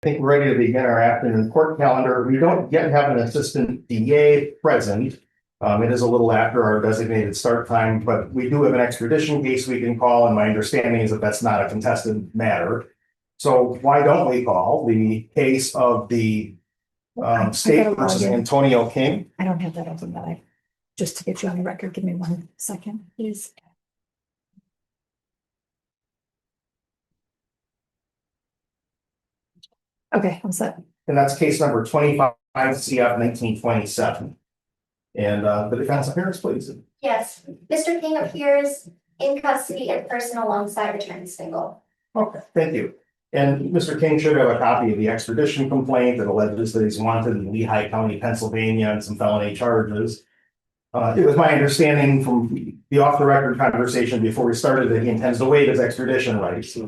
think we're ready to begin our afternoon court calendar. We don't yet have an assistant DA present. It is a little after our designated start time, but we do have an extradition case we can call, and my understanding is that that's not a contested matter. So why don't we call the case of the state versus Antonio King? I don't have that open, but just to get you on the record, give me 1 second, please. Okay, I'm set. And that's case number 25 CF 1927. And the defense appearance, please. Yes, Mr. King appears in custody in person alongside Attorney Stingle. Okay, thank you. And Mr. King should have a copy of the extradition complaint that alleges that he's wanted in Lehigh County, Pennsylvania, and some felony charges. It was my understanding from the off-the-record conversation before we started that he intends to waive his extradition rights.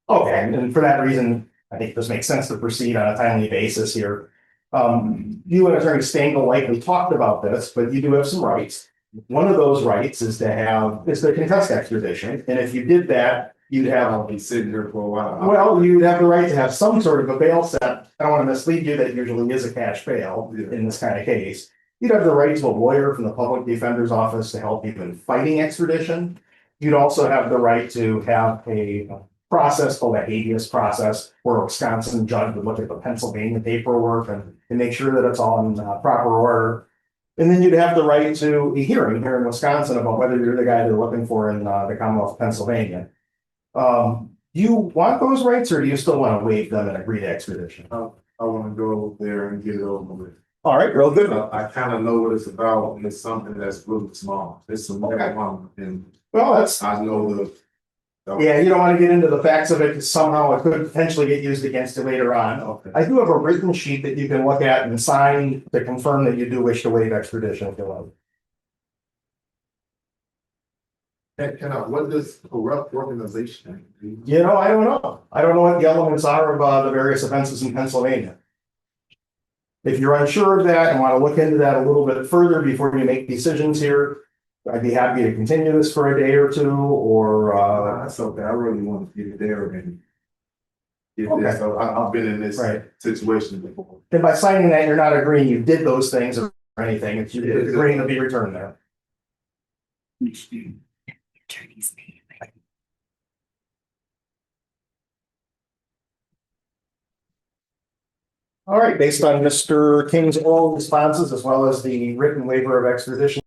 Okay, and for that reason, I think this makes sense to proceed on a timely basis here. You and Attorney Stengel likely talked about this, but you do have some rights. One of those rights is to contest extradition, and if you did that, you'd have. I'll be sitting here for a while. Well, you'd have the right to have some sort of a bail set. I don't want to mislead you that usually is a cash bail in this kind of case. You'd have the right to a lawyer from the public defender's office to help you in fighting extradition. You'd also have the right to have a process called a habeas process, where a Wisconsin judge would look at the Pennsylvania paperwork and make sure that it's all in proper order. And then you'd have the right to a hearing here in Wisconsin about whether you're the guy they're looking for in the Commonwealth of Pennsylvania. Do you want those rights, or do you still want to waive them and agree to extradition? I want to go there and get it over with. All right, real good. I kind of know what it's about, and it's something that's really small. It's some marijuana, and Well, that's, I know the. yeah, you don't want to get into the facts of it, because somehow it could potentially get used against you later on. Okay. I do have a written sheet that you can look at and sign to confirm that you do wish to waive extradition if you like. What does corrupt organization do? You know, I don't know. I don't know what the elements are of the various offenses in Pennsylvania. If you're unsure of that and want to look into that a little bit further before you make decisions here, I'd be happy to continue this for a day or two, or That's okay. I really want to get there and get Okay. there. So I've been in this Right. situation before. and by signing that, you're not agreeing you did those things or anything. It's you agreeing to be returned there. Attorney's name. All right, based on Mr. King's oral responses, as well as the written waiver of extradition